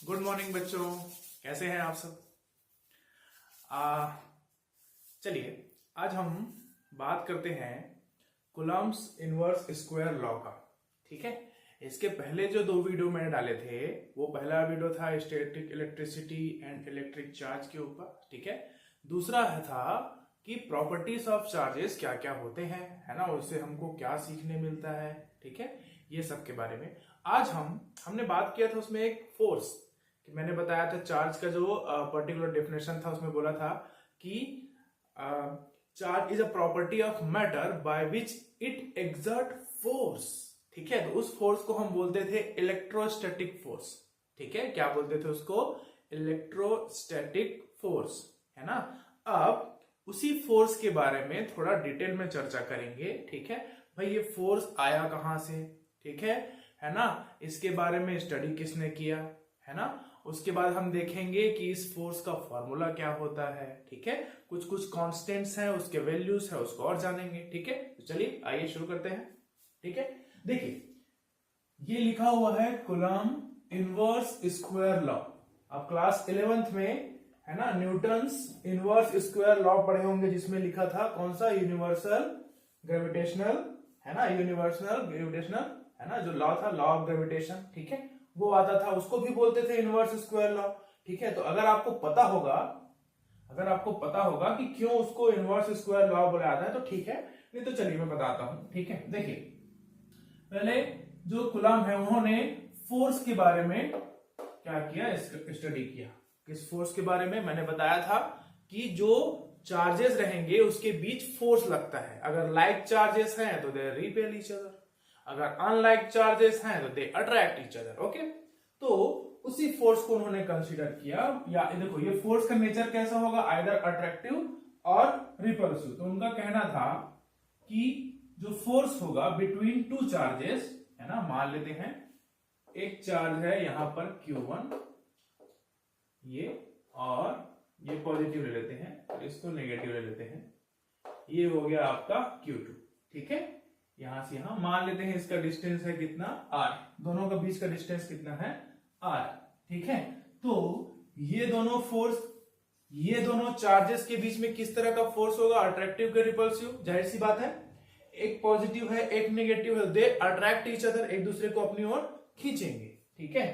Good morning बच्चों, कैसे हैं आप सब। चलिए आज हम बात करते हैं कूलम्ब्स इनवर्स स्क्वायर लॉ का। ठीक है, इसके पहले जो 2 वीडियो मैंने डाले थे, वो पहला वीडियो था static electricity and electric charge के ऊपर। ठीक है, दूसरा था कि प्रॉपर्टीज ऑफ चार्जेस क्या क्या होते हैं, है ना, उससे हमको क्या सीखने मिलता है। ठीक है, ये सब के बारे में आज हमने बात किया था। उसमें एक फोर्स कि मैंने बताया था, चार्ज का जो पर्टिकुलर डेफिनेशन था उसमें बोला था कि charge is a property of matter by which it exert force. ठीक है, तो उस फोर्स को हम बोलते थे इलेक्ट्रोस्टैटिक फोर्स। ठीक है, क्या बोलते थे उसको? इलेक्ट्रोस्टैटिक फोर्स, है ना। अब उसी फोर्स के बारे में थोड़ा डिटेल में चर्चा करेंगे। ठीक है भाई, ये फोर्स आया कहां से, ठीक है ना, इसके बारे में स्टडी किसने किया, है ना। उसके बाद हम देखेंगे कि इस फोर्स का फॉर्मूला क्या होता है। ठीक है, कुछ कुछ कांस्टेंट्स हैं, उसके वैल्यूज है, उसको और जानेंगे। ठीक है, तो चलिए आइए शुरू करते हैं। ठीक है, देखिए ये लिखा हुआ है कूलम्ब इनवर्स स्क्वायर लॉ। आप क्लास 11th में, है ना, न्यूटन्स इनवर्स स्क्वायर लॉ पढ़े होंगे, जिसमें लिखा था कौन सा? यूनिवर्सल ग्रेविटेशनल, है ना, यूनिवर्सल ग्रेविटेशनल, है ना, जो लॉ था, लॉ ऑफ ग्रेविटेशन। ठीक है, वो आता था, उसको भी बोलते थे इनवर्स स्क्वायर लॉ। ठीक है, तो अगर आपको पता होगा कि क्यों उसको इनवर्स स्क्वायर लॉ बोला जाता है तो ठीक है, नहीं तो चलिए मैं बताता हूं। ठीक है, देखिए पहले जो कूलम्ब है उन्होंने फोर्स के बारे में क्या किया, स्टडी किया। किस फोर्स के बारे में? मैंने बताया था कि जो चार्जेस रहेंगे उसके बीच फोर्स लगता है। अगर लाइक चार्जेस हैं तो दे रिपेल ईच अदर, अगर अनलाइक चार्जेस हैं तो they attract each other. Okay, तो उसी फोर्स को उन्होंने कंसीडर किया। या देखो ये फोर्स का नेचर कैसा होगा? आइदर अट्रैक्टिव और रिपल्सिव। तो उनका कहना था कि जो फोर्स होगा बिटवीन 2 चार्जेस, है ना, मान लेते हैं एक चार्ज है यहां पर Q1, ये, और ये पॉजिटिव ले लेते हैं और इसको नेगेटिव ले लेते हैं, ये हो गया आपका Q2। ठीक है, यहां से यहां मान लेते हैं इसका डिस्टेंस है कितना? R। दोनों का बीच का डिस्टेंस कितना है? R। ठीक है, तो ये दोनों फोर्स, ये दोनों चार्जेस के बीच में किस तरह का फोर्स होगा? अट्रैक्टिव के रिपल्सिव। जाहिर सी बात है, एक पॉजिटिव है एक नेगेटिव है, दे अट्रैक्ट ईच अदर, एक दूसरे को अपनी ओर खींचेंगे। ठीक है,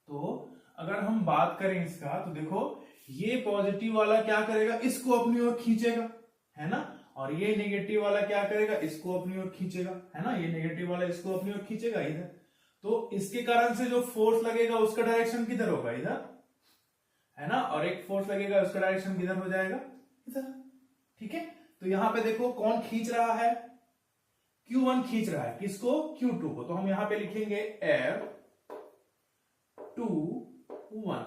तो अगर हम बात करें इसका तो देखो ये पॉजिटिव वाला क्या करेगा? इसको अपनी ओर खींचेगा, है ना, और ये नेगेटिव वाला क्या करेगा? इसको अपनी ओर खींचेगा, है ना, ये नेगेटिव वाला इसको अपनी ओर खींचेगा इधर। तो इसके कारण से जो फोर्स लगेगा उसका डायरेक्शन किधर होगा? इधर, है ना, और एक फोर्स लगेगा उसका डायरेक्शन किधर हो जाएगा? इधर। ठीक है, तो यहां पे देखो कौन खींच रहा है? Q1 खींच रहा है किसको? Q2 को। तो हम यहां पे लिखेंगे F2(1).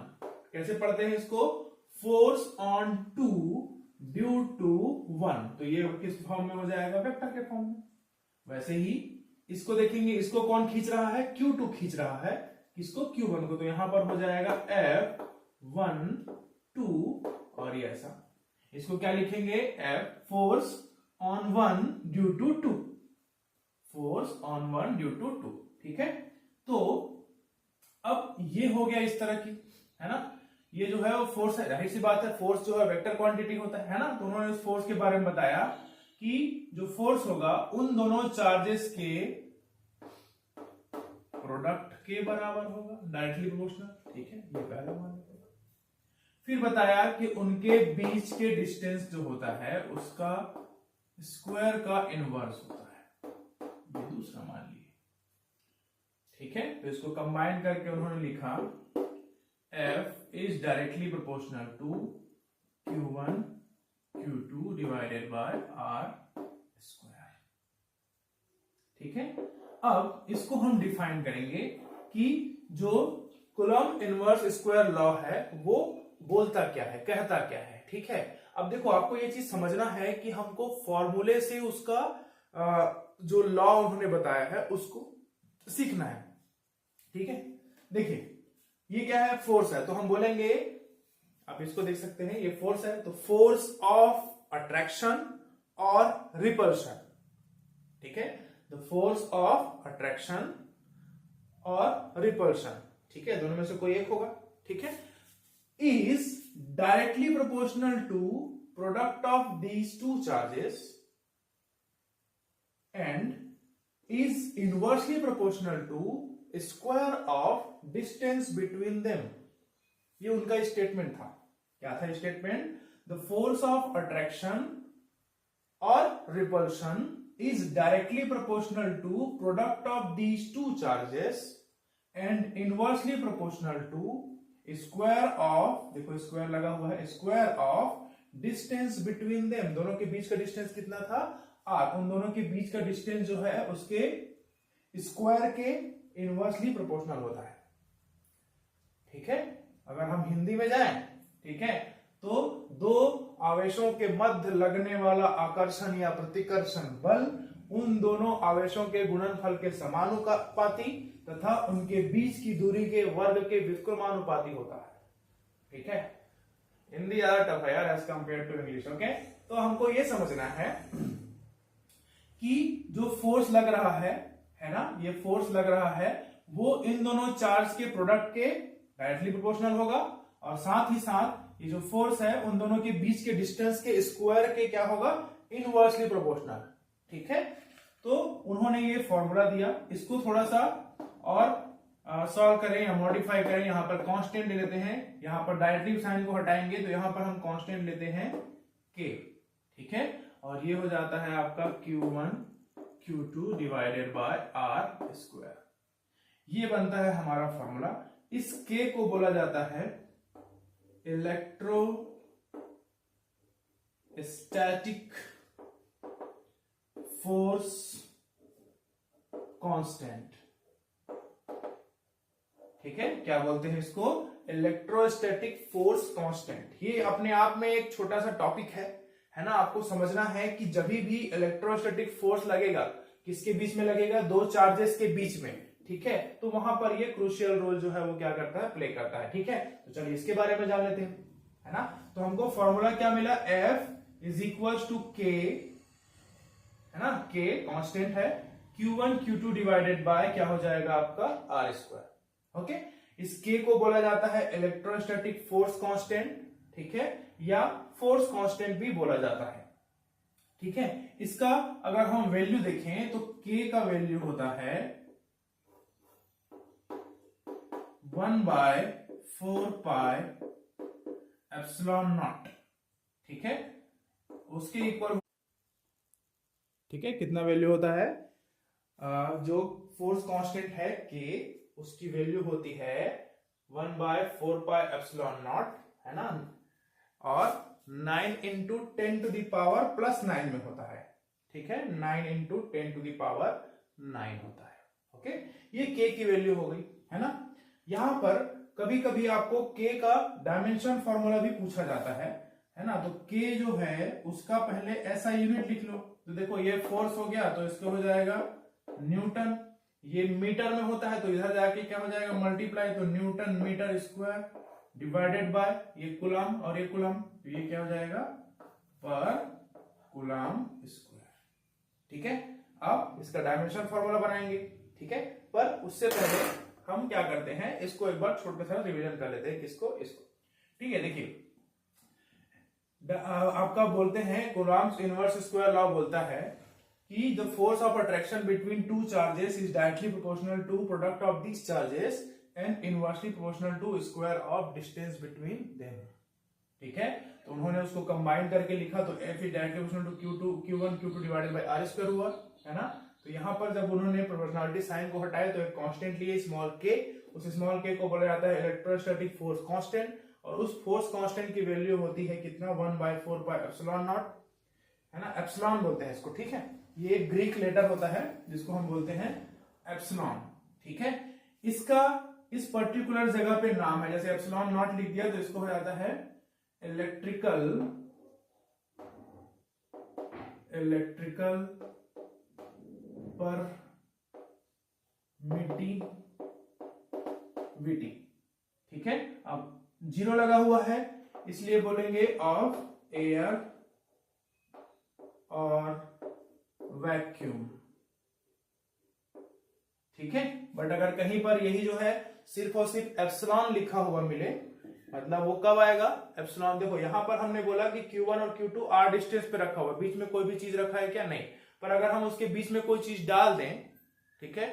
कैसे पढ़ते हैं इसको? Force on 2 due to 1। तो ये किस फॉर्म में हो जाएगा? वेक्टर के फॉर्म में। वैसे ही इसको देखेंगे, इसको कौन खींच रहा है? Q2 खींच रहा है किसको? Q1 को। तो यहां पर हो जाएगा F1(2) और ये ऐसा। इसको क्या लिखेंगे? F force on 1 due to 2, force on 1 due to 2। ठीक है, तो अब ये हो गया इस तरह की, है ना, ये जो है वो फोर्स है। जाहिर सी बात है, फोर्स जो है वेक्टर क्वांटिटी होता है ना। तो उन्होंने उस फोर्स के बारे में बताया कि जो फोर्स होगा उन दोनों चार्जेस के प्रोडक्ट के बराबर होगा, डायरेक्टली प्रोपोर्शनल। ठीक है, ये पहला मान लेते हैं। फिर बताया कि उनके बीच के डिस्टेंस जो होता है उसका स्क्वायर का इनवर्स होता है, ये दूसरा मान लिए। ठीक है, तो इसको कंबाइन करके उन्होंने लिखा F is directly proportional to Q1 Q2 divided by R square. ठीक है, अब इसको हम डिफाइन करेंगे कि जो कूलम्ब इनवर्स स्क्वायर लॉ है वो बोलता क्या है, कहता क्या है। ठीक है, अब देखो आपको ये चीज समझना है कि हमको फॉर्मूले से उसका जो लॉ उन्होंने बताया है उसको सीखना है। ठीक है, देखिए ये क्या है? फोर्स है। तो हम बोलेंगे, आप इसको देख सकते हैं, ये फोर्स है, तो फोर्स ऑफ अट्रैक्शन और रिपल्शन। ठीक है, द फोर्स ऑफ अट्रैक्शन और रिपल्शन, ठीक है, दोनों में से कोई एक होगा, ठीक है, is directly proportional to product of these two charges and is inversely proportional to square of distance between them. ये उनका स्टेटमेंट था। क्या था statement? The force of attraction और repulsion is directly proportional to product of these two charges and inversely proportional to square of, देखो square लगा हुआ है, square of distance between them. दोनों के बीच का डिस्टेंस कितना था? r। उन दोनों के बीच का डिस्टेंस जो है उसके स्क्वायर के इनवर्सली प्रोपोर्शनल होता है, ठीक है। अगर हम हिंदी में जाएं, ठीक है, तो दो आवेशों के मध्य लगने वाला आकर्षण या प्रतिकर्षण बल उन दोनों आवेशों के गुणनफल के समानुपाती तथा उनके बीच की दूरी के वर्ग के व्युत्क्रमानुपाती होता है, ठीक है। हिंदी ज्यादा टफ है यार as compare to English, okay. तो हमको ये समझना है कि जो फोर्स लग रहा है ना, ये फोर्स लग रहा है वो इन दोनों चार्ज के प्रोडक्ट के डायरेक्टली प्रोपोर्शनल होगा और साथ ही साथ ये जो फोर्स है उन दोनों के बीच के डिस्टेंस के स्क्वायर के क्या होगा? इनवर्सली प्रोपोर्शनल, ठीक है। तो उन्होंने ये फॉर्मूला दिया, इसको थोड़ा सा और सॉल्व करें या मॉडिफाई करें। यहां पर कांस्टेंट ले लेते हैं, यहां पर डायरेक्टिव साइन को हटाएंगे तो यहां पर हम कांस्टेंट लेते हैं k, ठीक है, और ये हो जाता है आपका Q1 Q2 divided by r square. ये बनता है हमारा फॉर्मूला। इस k को बोला जाता है इलेक्ट्रोस्टैटिक फोर्स कांस्टेंट, ठीक है। क्या बोलते हैं इसको? Electrostatic force constant. ये अपने आप में एक छोटा सा टॉपिक है ना। आपको समझना है कि जब भी इलेक्ट्रोस्टैटिक फोर्स लगेगा, किसके बीच में लगेगा? दो चार्जेस के बीच में, ठीक है। तो वहां पर ये क्रूशियल रोल जो है वो क्या करता है? प्ले करता है, ठीक है। तो चलिए इसके बारे में जान लेते हैं, है ना। तो हमको फॉर्मूला क्या मिला? F is equal to K, है ना, K कांस्टेंट है, Q1 Q2 डिवाइडेड बाय क्या हो जाएगा आपका? R square, okay. इस K को बोला जाता है इलेक्ट्रोस्टैटिक फोर्स कांस्टेंट, ठीक है, या फोर्स कांस्टेंट भी बोला जाता है, ठीक है। इसका अगर हम वैल्यू देखें तो K का वैल्यू होता है 1/4 पाई एप्सिलॉन नॉट, ठीक है, उसके इक्वल, ठीक है। कितना वैल्यू होता है? जो फोर्स कांस्टेंट है K, उसकी वैल्यू होती है 1/4 पाई एप्सिलॉन नॉट, है ना, और 9 into 10 to the power plus 9 में होता है, ठीक है। 9 इंटू 10 टू द पावर 9 होता है, ओके। ये K की वैल्यू हो गई, है ना। यहां पर कभी कभी आपको K का डायमेंशन फॉर्मूला भी पूछा जाता है ना। तो K जो है उसका पहले ऐसा यूनिट लिख लो। तो देखो ये फोर्स हो गया तो इसका हो जाएगा न्यूटन, ये मीटर में होता है तो इधर जाके क्या हो जाएगा? मल्टीप्लाई, तो newton metre square divided by ये कूलम और ये कूलम, तो ये क्या हो जाएगा? पर कूलम स्क्वायर, ठीक है। अब इसका डायमेंशन फॉर्मूला बनाएंगे, ठीक है। पर उससे पहले हम क्या करते हैं, इसको एक बार छोटे सा रिवीजन कर लेते हैं। किसको? इसको, ठीक है। देखिए आपका बोलते हैं कूलम्ब्स इनवर्स स्क्वायर लॉ बोलता है कि the force of attraction between two charges is directly proportional to product of these charges and inversely proportional to square of distance between them, ठीक है। तो उन्होंने उसको कंबाइन करके लिखा तो F is directly proportional to Q1 Q2 divided by R square हुआ, है ना। तो यहां पर जब उन्होंने प्रोपोर्शनलिटी साइन को हटाया तो एक कांस्टेंट लिए स्मॉल k, उस स्मॉल k को बोला जाता है इलेक्ट्रोस्टैटिक फोर्स कांस्टेंट, और उस फोर्स कांस्टेंट की वैल्यू होती है कितना? 1/4 पाई एप्सिलॉन नॉट, है ना। एप्सिलॉन बोलते हैं इसको, ठीक है। ये एक ग्रीक लेटर होता है जिसको हम बोलते हैं एप्सिलॉन, ठीक है। इसका इस पर्टिकुलर जगह पे नाम है, जैसे एप्सिलॉन नॉट लिख दिया तो इसको हो जाता है इलेक्ट्रिकल परमिटिविटी, ठीक है। अब जीरो लगा हुआ है इसलिए बोलेंगे ऑफ एयर और वैक्यूम, ठीक है। बट अगर कहीं पर यही जो है सिर्फ और सिर्फ एप्सिलॉन लिखा हुआ मिले, मतलब वो कब आएगा, एप्सिलॉन। देखो यहां पर हमने बोला कि Q1 और Q2 r डिस्टेंस पे रखा हुआ, बीच में कोई भी चीज रखा है क्या, नहीं। पर अगर हम उसके बीच में कोई चीज डाल दें, ठीक है,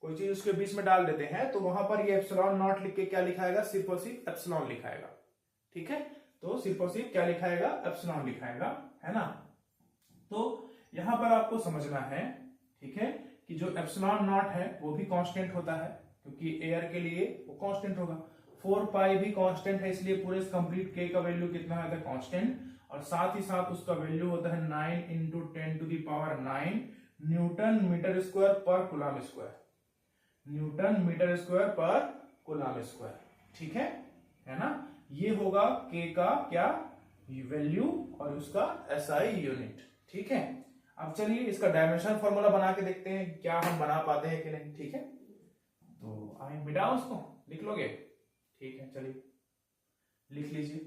कोई चीज उसके बीच में डाल देते हैं, तो वहां पर ये एप्सिलॉन नॉट लिख के क्या लिखाएगा, सिर्फ और सिर्फ एप्सिलॉन लिखाएगा। ठीक है, तो सिर्फ और सिर्फ क्या लिखाएगा, एप्सिलॉन लिखाएगा, है ना। तो यहां पर आपको समझना है, ठीक है, कि जो एप्सिलॉन नॉट है वो भी कांस्टेंट होता है, क्योंकि एयर के लिए वो कांस्टेंट होगा। 4 पाई भी कांस्टेंट है, इसलिए पूरे कंप्लीट के का वैल्यू कितना होता है, कांस्टेंट। और साथ ही साथ उसका वैल्यू होता है 9 इंटू 10⁹ न्यूटन मीटर स्क्वायर पर coulomb square, newton metre square पर कूलम स्क्वायर। ठीक है ना। ये होगा के का क्या वैल्यू और उसका एसआई यूनिट। ठीक है, अब चलिए इसका डायमेंशन फॉर्मूला बना के देखते हैं क्या हम बना पाते हैं कि नहीं। ठीक है, तो आए मिटाओ उसको, लिख लोगे, ठीक है, चलिए लिख लीजिए।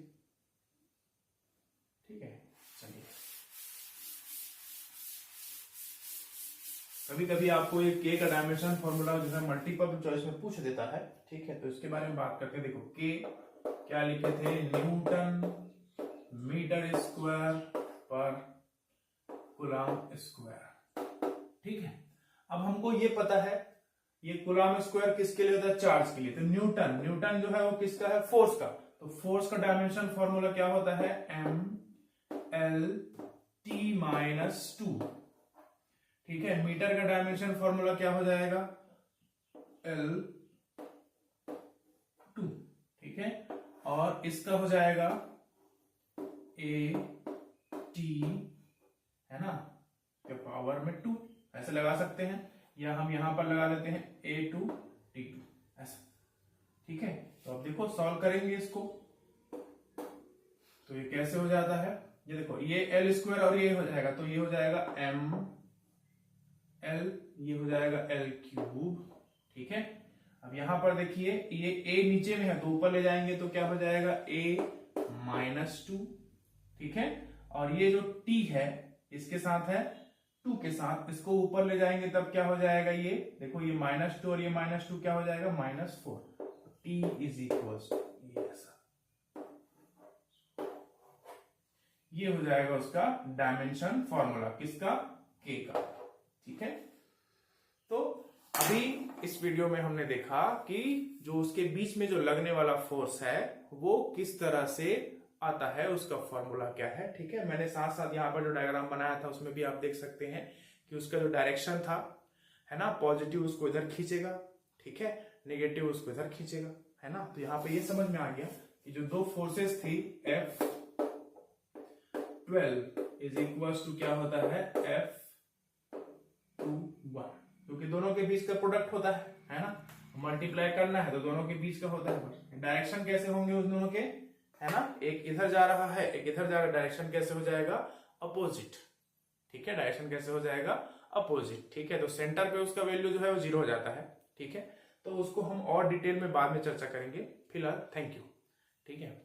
ठीक है, चलिए कभी कभी आपको एक के का डायमेंशन फॉर्मूला जो है मल्टीपल चॉइस में पूछ देता है। ठीक है, तो इसके बारे में बात करके देखो, के क्या लिखे थे, न्यूटन मीटर स्क्वायर पर कूलम स्क्वायर। ठीक है, अब हमको ये पता है ये कूलम स्क्वायर किसके लिए होता है, चार्ज के लिए। तो न्यूटन, न्यूटन जो है वो किसका है, फोर्स का। तो फोर्स का डायमेंशन फॉर्मूला क्या होता है, mL_T-2। ठीक है, मीटर का डायमेंशन फॉर्मूला क्या हो जाएगा, L2। ठीक है, और इसका हो जाएगा AT, है ना, के पावर में 2, ऐसे लगा सकते हैं, या हम यहां पर लगा देते हैं A2T2 ऐसा। ठीक है, तो अब देखो सॉल्व करेंगे इसको, तो ये कैसे हो जाता है, ये देखो ये L स्क्वायर और ये हो जाएगा, तो ये हो जाएगा ML, ये हो जाएगा L3। ठीक है, अब यहां पर देखिए ये A नीचे में है तो ऊपर ले जाएंगे तो क्या हो जाएगा A-2। ठीक है, और ये जो T है इसके साथ है 2 के साथ, इसको ऊपर ले जाएंगे तब क्या हो जाएगा, ये देखो ये -2 और ये -2 क्या हो जाएगा, -4। T इज इक्वल्स ये हो जाएगा उसका डायमेंशन फॉर्मूला, किसका, के का। ठीक है, तो अभी इस वीडियो में हमने देखा कि जो उसके बीच में जो लगने वाला फोर्स है वो किस तरह से आता है, उसका फॉर्मूला क्या है। ठीक है, मैंने साथ साथ यहाँ पर जो डायग्राम बनाया था उसमें भी आप देख सकते हैं कि उसका जो डायरेक्शन था, है ना, पॉजिटिव उसको इधर खींचेगा, ठीक है, नेगेटिव उसको इधर खींचेगा, है ना। तो यहाँ पे ये समझ में आ गया कि जो दो फोर्सेस थी F12 इज इक्वल्स टू क्या होता है, F21, क्योंकि दोनों के बीच का प्रोडक्ट होता है ना, मल्टीप्लाई करना है तो दोनों के बीच का होता है। डायरेक्शन कैसे होंगे उस दोनों के, है ना, एक इधर जा रहा है एक इधर जा रहा है, डायरेक्शन कैसे हो जाएगा, अपोजिट। ठीक है, डायरेक्शन कैसे हो जाएगा, अपोजिट। ठीक है, तो सेंटर पे उसका वैल्यू जो है वो 0 हो जाता है। ठीक है, तो उसको हम और डिटेल में बाद में चर्चा करेंगे, फिलहाल थैंक यू। ठीक है।